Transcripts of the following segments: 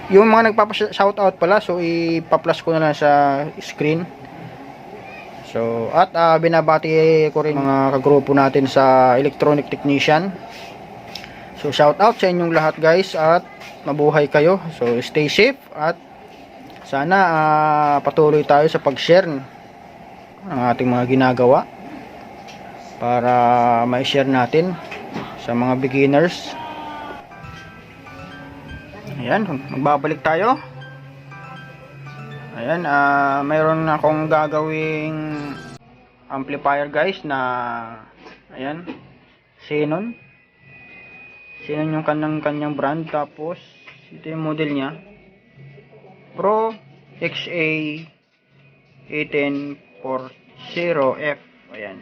yung mga nagpapa-shoutout pala, so ipa-plus ko na lang sa screen. So, at binabati ko rin mga kagrupo natin sa electronic technician. So, shoutout sa inyong lahat guys, at mabuhay kayo. So, stay safe, at sana patuloy tayo sa pag-share ng ating mga ginagawa para ma-share natin sa mga beginners. Ayan, magbabalik tayo. Ayan, mayroon akong gagawing amplifier guys na ayan, Xenon yung kanyang brand. Tapos ito yung model nya, Pro XA1840F. ayan.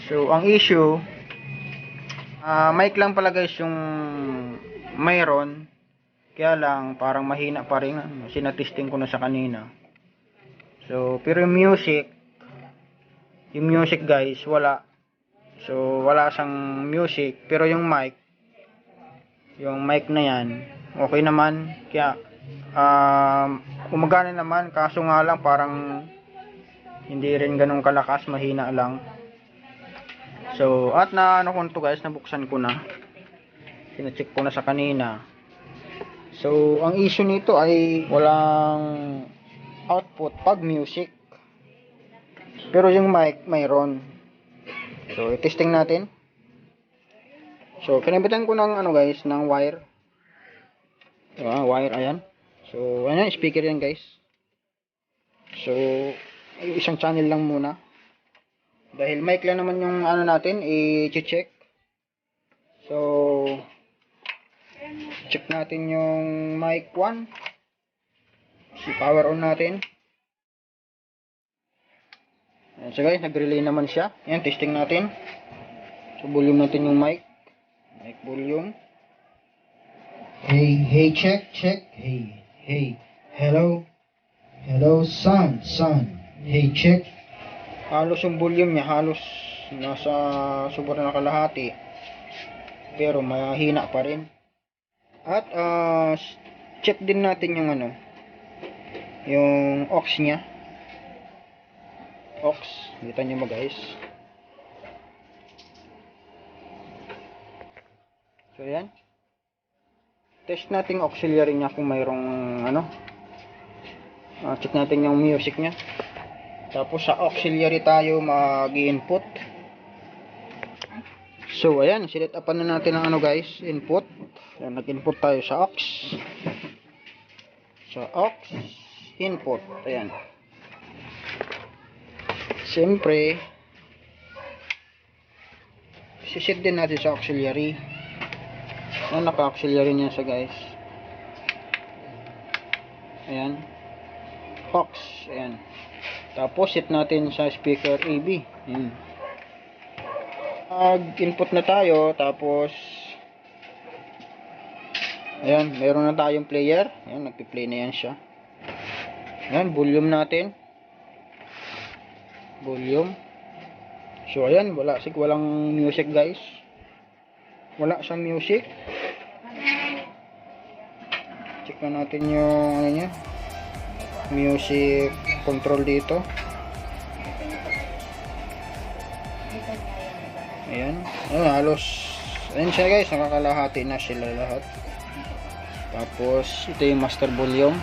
So ang issue, mic lang pala guys yung mayroon, kaya lang parang mahina pa rin. Sinatesting ko na sa kanina. So pero yung music guys wala. So wala siyang music, pero yung mic na yan okay naman. Kaya umagana naman, kaso nga lang parang hindi rin ganun kalakas, mahina lang. So at na ano ko to guys, nabuksan ko na, sina-check ko na sa kanina. So ang issue nito ay walang output pag music, pero yung mic mayroon. So i-testing natin. So kinabitan ko ng ano guys, ng wire. Wire, ayan. So ayan, speaker yan guys. So isang channel lang muna, dahil mic lang naman yung ano natin i-check. So check natin yung mic 1. Si power on natin. Ayan, so guys, nag-relay naman siya. Ayan, testing natin. So volume natin yung mic volume. Hey, check. Hey, hello sound. Hey, check. Halos yung volume niya, halos nasa sobrang na kalahati, pero mahina pa rin. At check din natin yung ano, yung aux nya. Aux, kita nyo ba guys? So yan, test natin yung auxiliary nya kung mayroong ano. Check natin yung music nya. Tapos sa auxiliary tayo mag-input. So ayan, sinet upan na natin ang ano guys, input. Ayan, nag-input tayo sa aux. Sa aux input, ayan. Siyempre sisit din natin sa auxiliary. Ayan, naka-auxiliary niya sa guys. Ayan, aux, ayan. Tapos set natin sa speaker AB. Ayan. Mag-input na tayo, tapos ayan, meron na tayong player. Ayan, nagpi-play na yan siya. Ayan, volume natin. Volume. So ayan, walang music guys. Wala siyang music. Check na natin yung ano niya, music control dito. Ayan, halos ayan siya guys, nakakalahati na sila lahat. Tapos ito yung master volume.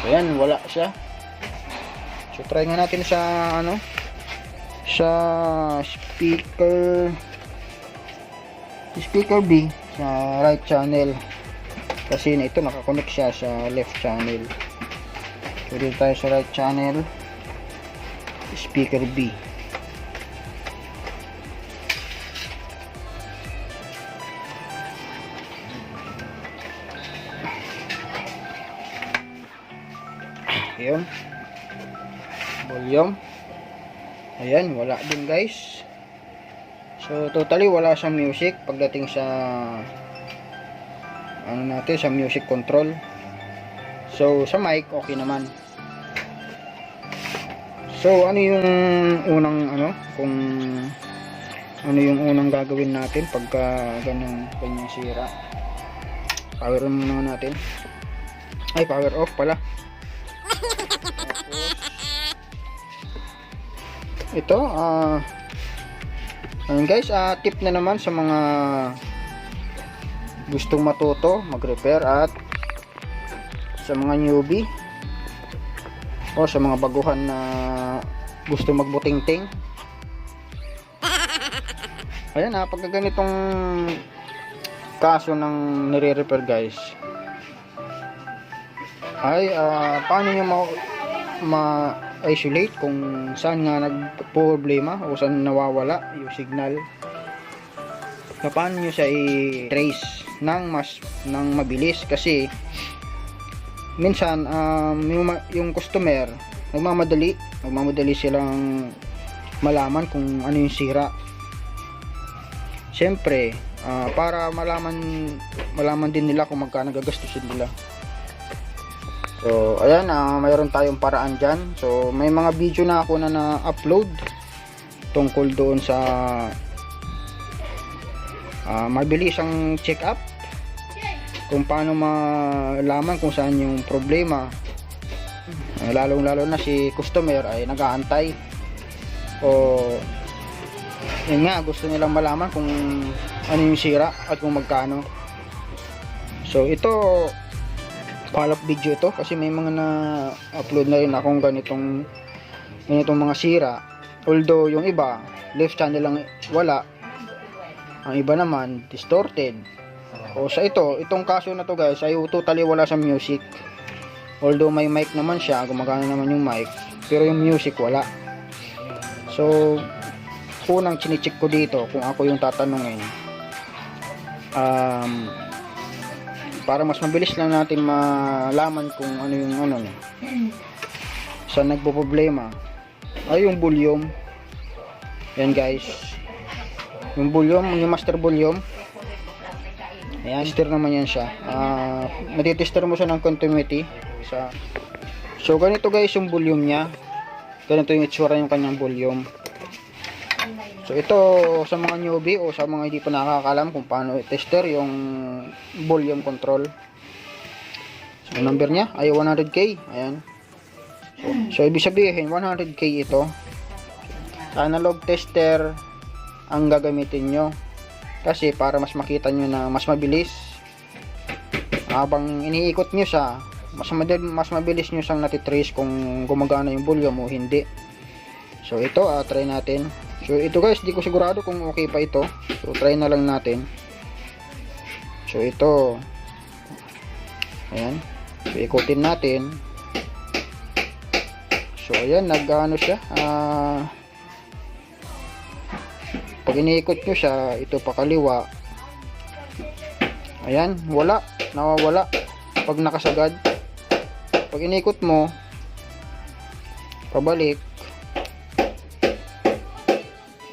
Ayan, wala siya. So try nga natin sa ano, sa speaker B sa right channel, kasi ito nakakonect siya sa left channel. So dito tayo sa right channel, speaker B. Yun, volume. Ayan, wala din guys. So totally wala sa music pagdating sa ano natin, sa music control. So sa mic okay naman. So ano yung unang ano, kung ano yung unang gagawin natin pagka ganyang sira? Power on muna natin. Ay, power off pala. Ito, ayun guys, tip na naman sa mga gustong matuto mag-repair at sa mga newbie o sa mga baguhan na gusto magbuting-ting. Ayan, pagka ganitong kaso ng nire-repair guys, ay paano nyo ma-isolate kung saan nga nagpo-problema o saan nawawala yung signal. Paano nyo siya i-trace ng mabilis, kasi minsan yung customer nagmamadali silang malaman kung ano yung sira. Siyempre, para malaman din nila kung magkano gagastusin nila. So ayan, mayroon tayong paraan dyan. So may mga video na ako na na-upload tungkol doon sa mabilis ang check-up, kung paano malaman kung saan yung problema. Lalong lalo na si customer ay nag-aantay, o yun nga, gusto nilang malaman kung ano yung sira at kung magkano. So ito, follow-up video ito, kasi may mga na-upload na rin akong ganitong mga sira. Although yung iba left channel lang wala, ang iba naman distorted. O sa itong kaso na to guys, ay totally wala sa music. Although may mic naman siya, gumagana naman yung mic, pero yung music wala. So unang chine-check ko dito, kung ako yung tatanungin, para mas mabilis lang natin malaman kung ano yung saan nagpo-problema, ay yung volume. Yan guys, yung volume, yung master volume. Ayan, tester naman yan siya. Matitester mo siya ng continuity. So ganito guys yung volume niya. Ganito yung itsura yung kanyang volume. So ito sa mga newbie o sa mga hindi pa nakakalam kung paano i-tester yung volume control. So number niya ay 100K. Ayan. So ibig sabihin 100K ito. Analog tester ang gagamitin nyo, kasi para mas makita nyo na mas mabilis habang iniikot nyo siya, mas mabilis nyo siyang natitrace kung gumagana yung volume o hindi. So ito, try natin. So ito guys, di ko sigurado kung okay pa ito, so try na lang natin. So ito, ayan, so ikutin natin. So ayan, nag-ano siya, pag iniikot nyo siya, ito pa kaliwa, ayan, nawawala pag nakasagad. Pag inikot mo pabalik,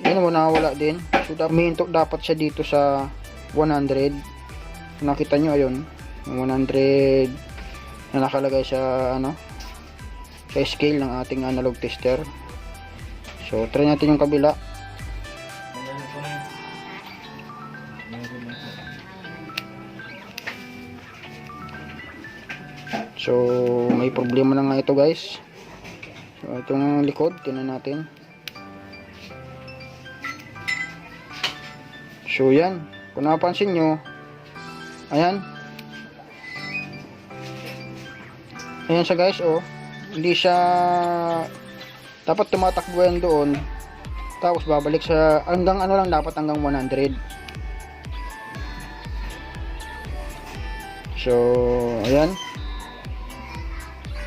yun mo, nawawala din. So humihinto dapat siya dito sa 100. Nakita nyo, ayun, 100 na nakalagay sa sa scale ng ating analog tester. So try natin yung kabila. So may problema na nga ito guys. So itong likod, tingnan natin. So yan, kung napansin nyo, ayan siya guys, hindi siya dapat tumatakbo yan doon, tapos babalik sa hanggang dapat hanggang 100. So ayan,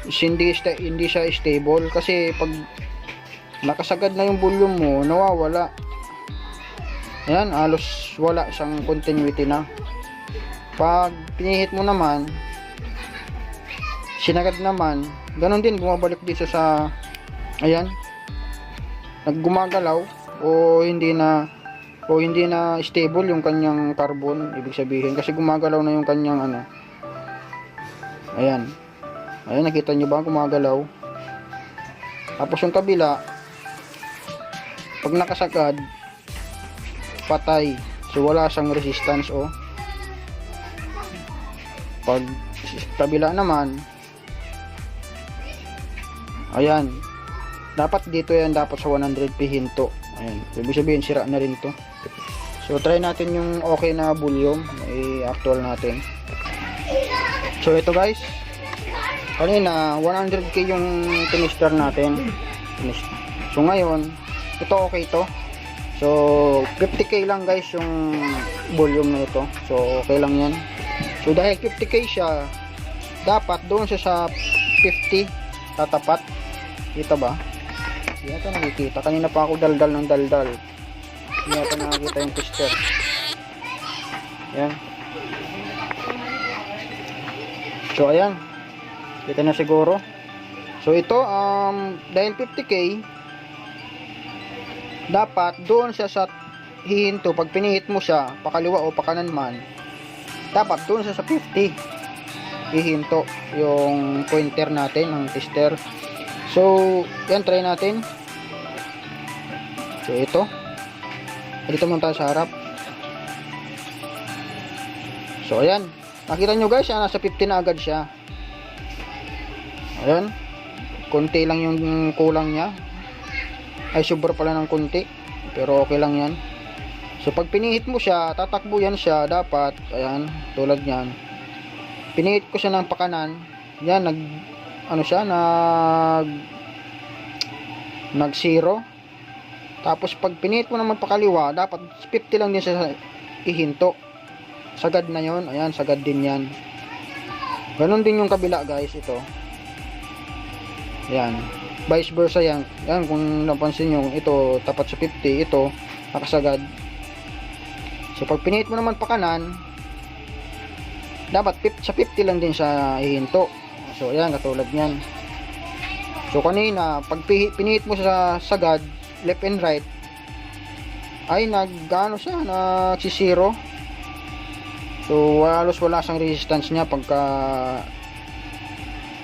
hindi siya stable, kasi pag nakasagad na yung volume mo, nawawala. Ayan, halos wala siyang continuity na. Pag pinihit mo naman, sinagad naman, ganun din, bumabalik dito sa, ayan, naggumagalaw o hindi na stable yung kanyang carbon, ibig sabihin, kasi gumagalaw na yung kanyang ayan, nakita nyo ba, gumagalaw. Tapos yung kabila, pag nakasagad, patay. So wala siyang resistance, Pag kabila naman, ayan, dapat dito yan, dapat sa 100p hinto. Ayan, ibig sabihin sira na rin to. So try natin yung okay na volume, i-actual natin. So ito guys, kanina 100k yung tinister natin. So ngayon, ito okay to. So 50k lang guys yung volume na ito. So okay lang yan. So dahil 50k siya, dapat doon siya sa 50 tatapat. Kita ba? Hindi natin nakikita. Kanina pa ako daldal ng daldal. Hindi natin nakikita yung tester. Yan. So ayan. Kita na siguro. So ito, dahil 50k, dapat doon siya sa hihinto. Pag pinihit mo siya, pakaliwa o pakanan man, dapat doon siya sa 50 hihinto yung pointer natin ng tester. So yan, try natin. So ito, dito muna tayo sa harap. So ayan, nakita nyo guys, nasa 50 na agad siya. Ayan, konti lang yung kulang niya. Ay, sobra pala ng konti, pero okay lang yan. So pag pinihit mo siya, tatakbo yan siya dapat. Ayan, tulad yan. Pinihit ko siya ng pakanan. Yan, ano siya, nag 0. Tapos pag pinihit mo naman pakaliwa, dapat 50 lang din siya ihinto. Sagad na yon. Ayan, sagad din yan. Ganon din yung kabila guys, ito. Ayan, vice versa yan. Ayan, kung napansin nyo, ito tapat sa 50, ito nakasagad. So pag pinihit mo naman pakanan, dapat sa 50 lang din siya ihinto. So ayan, katulad nyan. So kanina, pag pinihit mo sa sagad, left and right, ay nag-ano siya, nagsisiro. So halos wala siyang resistance niya pag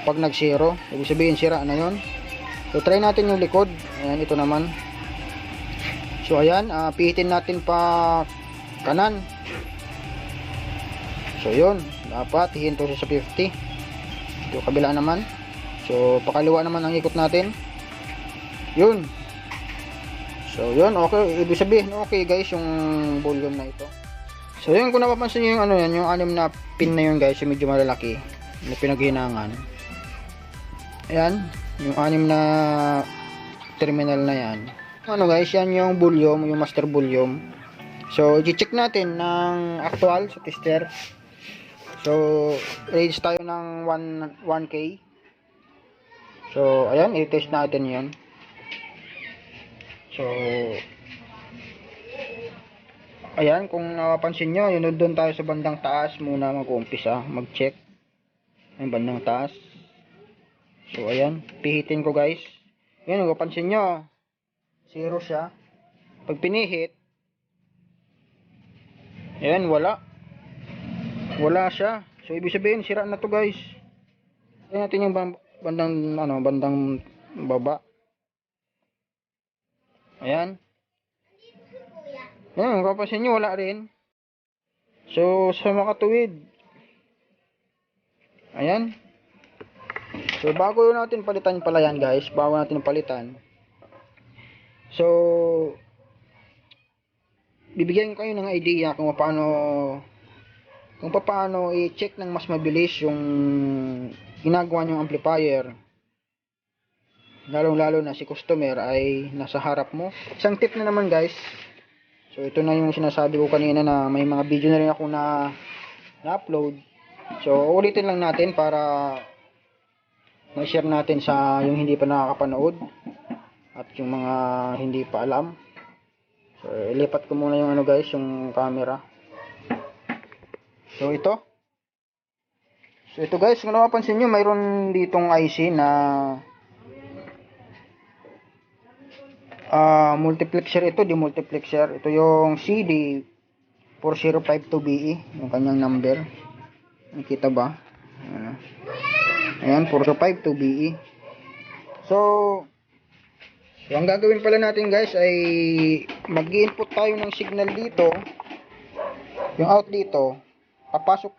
nag-zero. Ibig sabihin sira na yon. So try natin yung likod. Ayan, ito naman. So ayan, pihitin natin pa kanan. So yun, dapat hihinto siya sa 50. Ito kabila naman. So pakaliwa naman ang ikot natin. Yun. So yun, okay. Ibig sabihin okay guys yung volume na ito. So yun, kung napapansin nyo yung ano yan, yung 6 na pin na yun guys, yung medyo malalaki na pinaghinangan. Ayan, yung 6 na terminal na yan. Ano guys, yan yung volume, yung master volume. So i-check natin ng actual sa tester. So range tayo ng 1k. So ayan, i-test natin yan. So ayan, kung napapansin nyo, yun doon tayo sa bandang taas muna mag-uumpisa, mag-check yung bandang taas. So ayan, pihitin ko guys. Yan, kung napapansin nyo, 0 siya. Pag pinihit, ayan, wala siya. So ibig sabihin sira na to guys. Ayan natin yung bandang baba. Ayan. Ayan, kapasin nyo, wala rin. So sa makatuwid, ayan. So bago natin palitan pala yan guys, bago natin palitan, so bibigyan ko kayo ng idea kung paano i-check ng mas mabilis yung ginagawa nyong amplifier, lalong-lalo na si customer ay nasa harap mo. Isang tip na naman guys, so ito na yung sinasabi ko kanina na may mga video na rin ako na-upload. So ulitin lang natin para ma-share natin sa yung hindi pa nakakapanood at yung mga hindi pa alam. So ilipat ko muna yung ano guys, yung camera. So ito guys, kung napapansin nyo, mayroon ditong IC na multiplexer. Ito, demultiplexer. Ito yung CD4052BE, yung kanyang number. Nakita ba? Ayan, 4052BE. So ang gagawin pala natin guys ay mag-input tayo ng signal dito. Yung out dito, papasok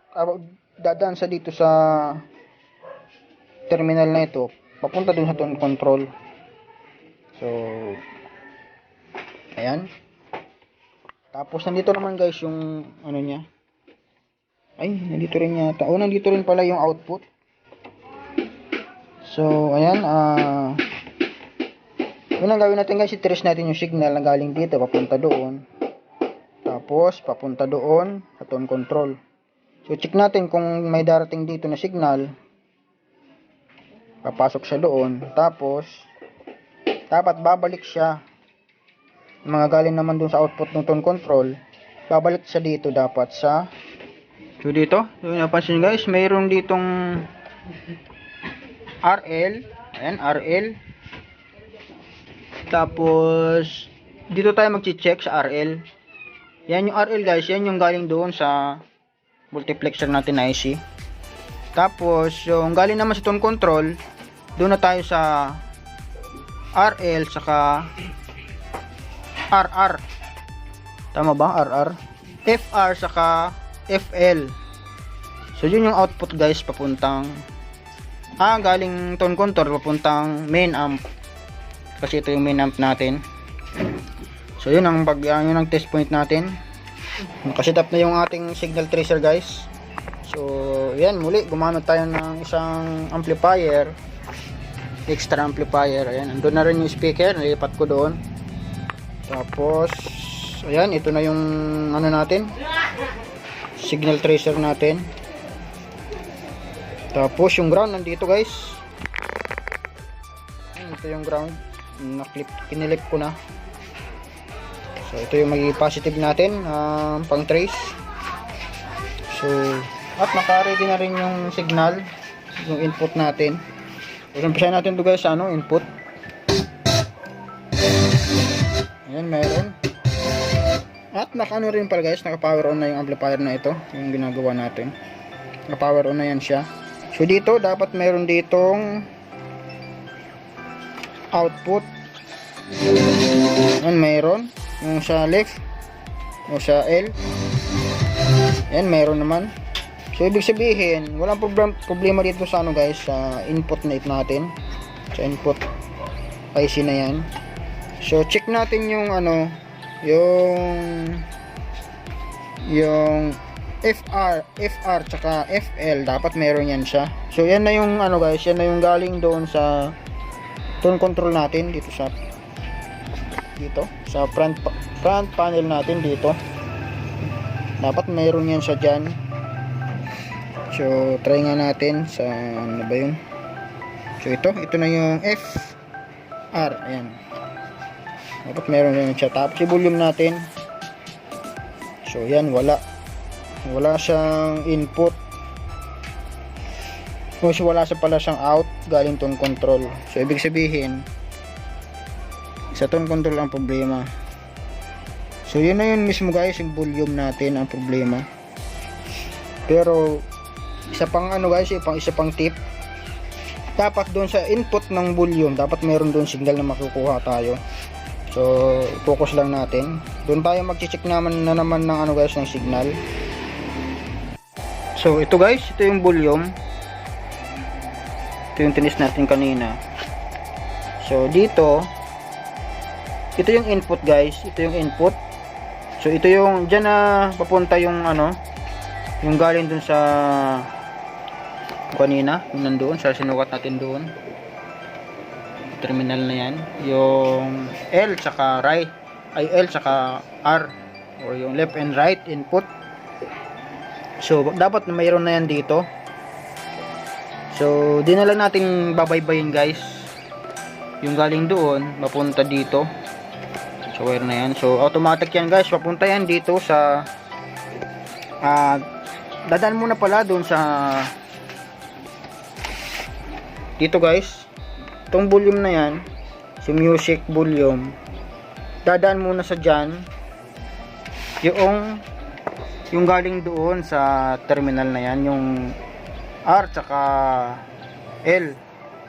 dadaan sa dito sa terminal na ito, papunta dun sa tone control. So, ayan. Tapos nandito naman guys yung ano niya. Ay, nandito rin yata. Oh, nandito rin pala yung output. So, ayan. Yun ang gawin natin guys. I-trace natin yung signal na galing dito. Papunta doon. Tapos, papunta doon sa tone control. So, check natin kung may darating dito na signal. Papasok siya doon. Tapos, dapat babalik siya. Yung mga galing naman doon sa output ng tone control. Babalik siya dito dapat sa... So, dito. Yung napansin guys, mayroon ditong RL. Ayan, RL. Tapos, dito tayo mag-check sa RL. Yan yung RL guys. Yan yung galing doon sa multiplexer natin na IC. Tapos, yung galing naman sa tone control, doon na tayo sa RL saka RR. Tama ba? RR. FR saka FL. So, yun yung output guys papuntang galing tone control papuntang main amp. Kasi ito yung main amp natin. So, yun ang yun ang test point natin. Nakaset up na yung ating signal tracer guys. So, yan muli gumamit tayo ng isang amplifier, extra amplifier. Ayan, andun na rin yung speaker, nilipat ko doon. Tapos, ayan, ito na yung ano natin, signal tracer natin. Tapos yung ground nandito guys. Ito yung ground, kinilip ko na. So ito yung magiging positive natin, pang trace. So at naka-ready na rin yung signal, yung input natin. So umpisa natin ito guys sa input. Ayan, meron. At naka-ano rin pala guys, naka-power on na yung amplifier na ito, yung ginagawa natin. Naka-power on na yan siya. So dito dapat meron ditong output. Ayan, meron yung sa left, yung sa L. Ayan, meron naman. So ibig sabihin, walang problema dito sa guys, sa input na natin, sa input IC na yan. So check natin yung yung FR tsaka FL, dapat meron yan siya. So yan na yung guys, yan na yung galing doon sa tone control natin dito sa front panel natin dito. Dapat meron yan siya dyan. So try nga natin sa ano ba yun. So ito na yung FR. Ayan, dapat meron yan siya. Tapos yung volume natin, so yan, wala siyang input. So wala pala siyang out galing tone control. So ibig sabihin sa tone control ang problema. So yun na yun mismo guys, yung volume natin ang problema. Pero isa pang guys, isa pang tip, dapat doon sa input ng volume, dapat meron doon signal na makukuha tayo. So focus lang natin doon, tayo mag-check naman ng guys, ng signal. So ito guys, ito yung volume, ito yung tinis natin kanina. So dito, ito yung input guys, ito yung input. So ito yung dyan na papunta yung yung galing dun sa kanina, yung nandoon sa sinukat natin doon, terminal na yan, yung L tsaka right, L tsaka R, o yung left and right input. So dapat mayroon na yan dito. So di na lang natin babaybayin guys, yung galing doon mapunta dito. So wire na yan, so automatic yan guys, papunta yan dito sa dadaan muna pala doon sa dito guys, itong volume na yan, si music volume, dadaan muna sa dyan yung galing doon sa terminal na yan, yung R tsaka L.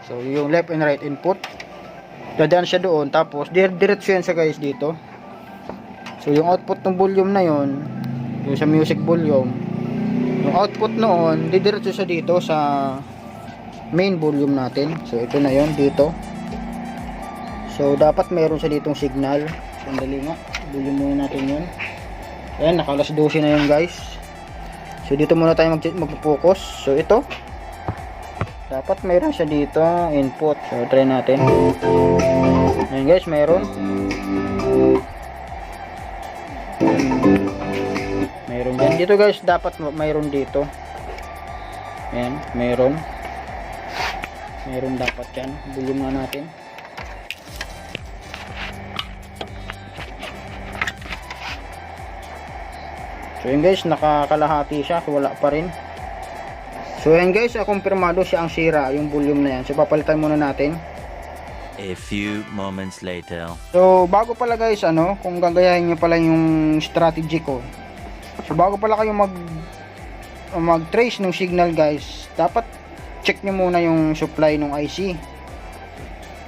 So yung left and right input, dadaan siya doon, tapos diretso yan sa guys dito. So yung output ng volume na yon, yung sa music volume, yung yung output noon, didiretso siya dito sa main volume natin. So ito na yon dito. So dapat meron siya ditong signal. Sandali nga, volume muna natin yun. Ayan, naka alas 12 na yun guys. So dito muna tayo mag-focus. So ito, dapat meron siya dito input. So try natin. Ayan guys, meron. Meron yan dito guys, dapat mayroon dito. Ayan, meron dapat yan. Volume na natin. So yun guys, nakakalahati siya, so wala pa rin. So yun guys, kumpirmado siya ang sira, yung volume na yan. So papalitan muna natin. A few moments later. So bago pala guys, kung gagayahin nyo pala yung strategy ko. So bago pala kayo mag-trace ng signal guys, dapat check nyo muna yung supply ng IC.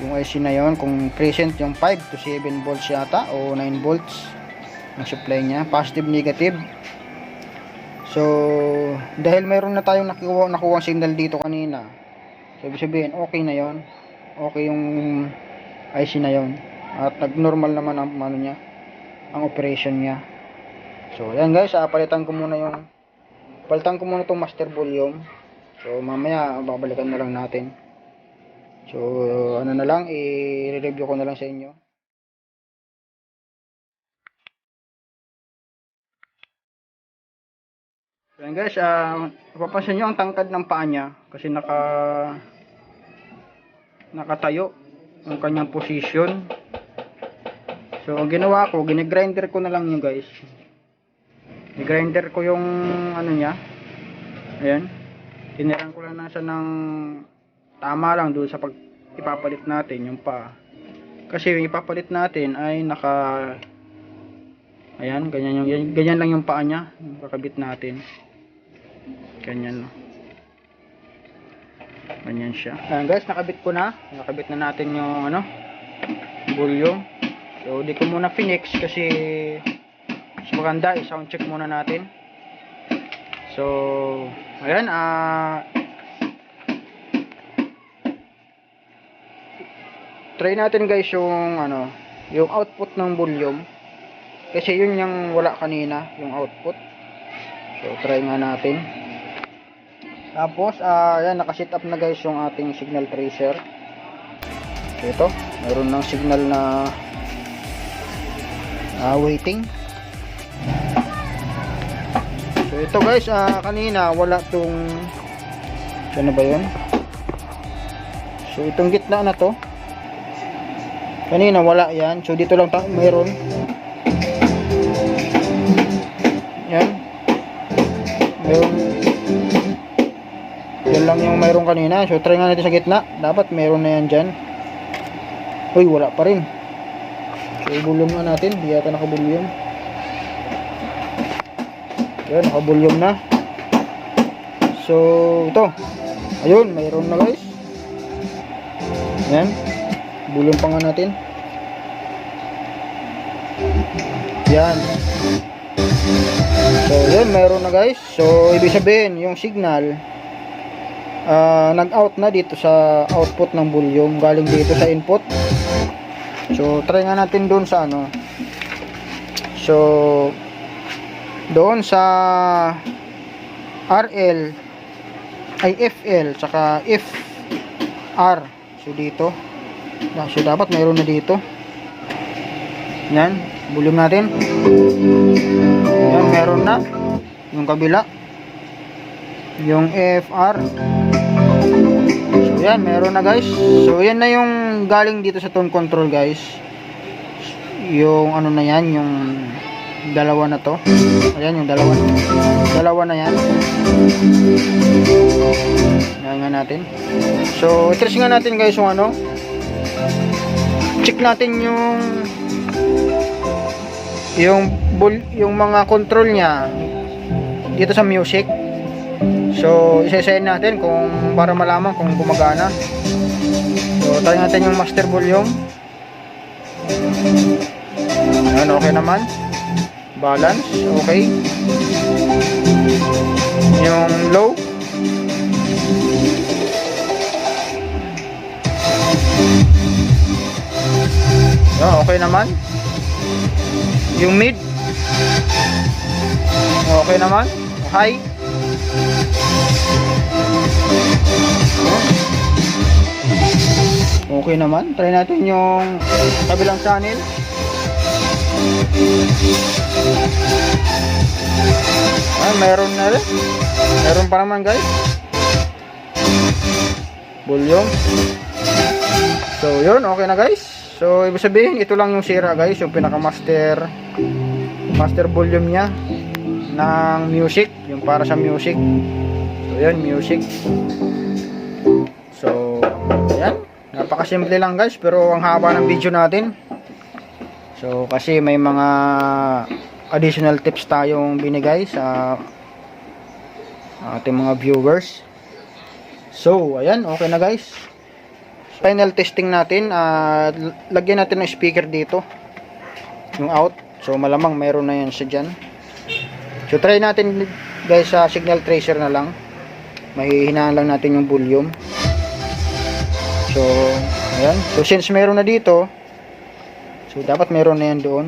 Yung IC na yon, kung present yung 5 to 7 volts yata o 9 volts ang supply niya, positive, negative. So dahil mayroon na tayong nakuha signal dito kanina, so ibig sabihin okay na yon, okay yung IC na yon, at nag-normal naman ang niya, ang operation niya. So ayan guys, palitan ko muna itong master volume. So mamaya babalikan na lang natin. So ano na lang, i-review ko na lang sa inyo. So ayan guys, mapapansin nyo ang tangkad ng paa niya kasi nakatayo ang kanyang position. So ang ginawa ko, ginigrinder ko na lang yun guys. I-grinder ko yung niya. Ayan. Tiniran ko lang nasa ng tama lang doon sa pag ipapalit natin yung paa. Kasi yung ipapalit natin ay ayan, ganyan lang yung paa niya, yung kakabit natin. Ganyan. Ganyan siya. Ayan guys, nakabit na natin yung volume. So di ko muna finix kasi mas maganda, i-sound check muna natin. So ayan, try natin guys yung yung output ng volume, kasi yun yung wala kanina, yung output. So try nga natin. Tapos ayan, naka-set up na guys yung ating signal tracer. So ito, mayroon ng signal na waiting. So ito guys, kanina wala tong, ano ba yun? So itong gitna na to, kanina wala yan. So dito lang mayroon. Yan. Mayroon. Yan lang yung mayroon kanina. So try nga natin sa gitna. Dapat mayroon na yan dyan. Uy, wala pa rin. So i-volume nga natin. Di yata naka-volume. Yan, naka-volume na. So ito. Ayun, mayroon na guys. Yan. Volume pa nga natin. Yan. So yun, mayroon na guys. So ibig sabihin yung signal nag-out na dito sa output ng volume, galing dito sa input. So try nga natin doon sa so doon sa RL ay FL tsaka FR. So dito, so dapat mayroon na dito. Yan, volume natin. Yan, meron na. Yung kabila, yung FR. So yan, meron na guys. So yan na yung galing dito sa tone control guys. Yung na yan, yung dalawa na to. Ayan, yung dalawa na yan. Yan nga natin. So i-trace nga natin guys yung check natin yung mga control niya dito sa music. So isa-isayin natin kung para malaman kung gumagana. So try natin yung master volume. Ayan, okay naman. Balance, okay. yung low. Okay naman. Yung mid. Okay naman. High. Okay naman. Try natin yung kabilang channel. Meron na rin. Meron pa naman guys. Volume. So yun, okay na guys. So ibig sabihin, ito lang yung sira guys, yung pinaka master volume nya ng music, yung para sa music. So yun, music. So ayan, napakasimple lang guys, pero ang haba ng video natin. So kasi may mga additional tips tayong binigay sa ating mga viewers. So ayan, okay na guys. Final testing natin, lagyan natin ng speaker dito, yung out. So malamang mayroon na yan siya dyan. So try natin guys sa signal tracer na lang, mahihinaan lang natin yung volume. So ayan, so since mayroon na dito, so dapat mayroon na yan doon.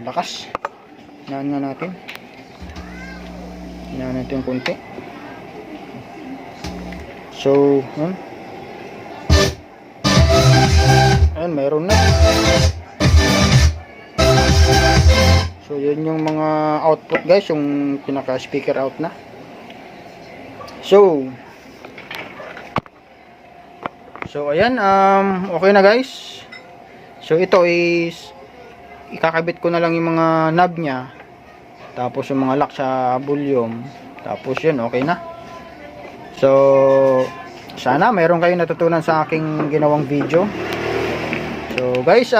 Lakas, hinaan nga natin, hinaan natin konti. So ayan, mayroon na. So yun yung mga output guys, yung pinaka speaker out na. So ayan, okay na guys. So ito is ikakabit ko na lang yung mga knob nya, tapos yung mga lock sa volume, tapos yun, okay na. So sana mayroon kayong natutunan sa aking ginawang video. So guys,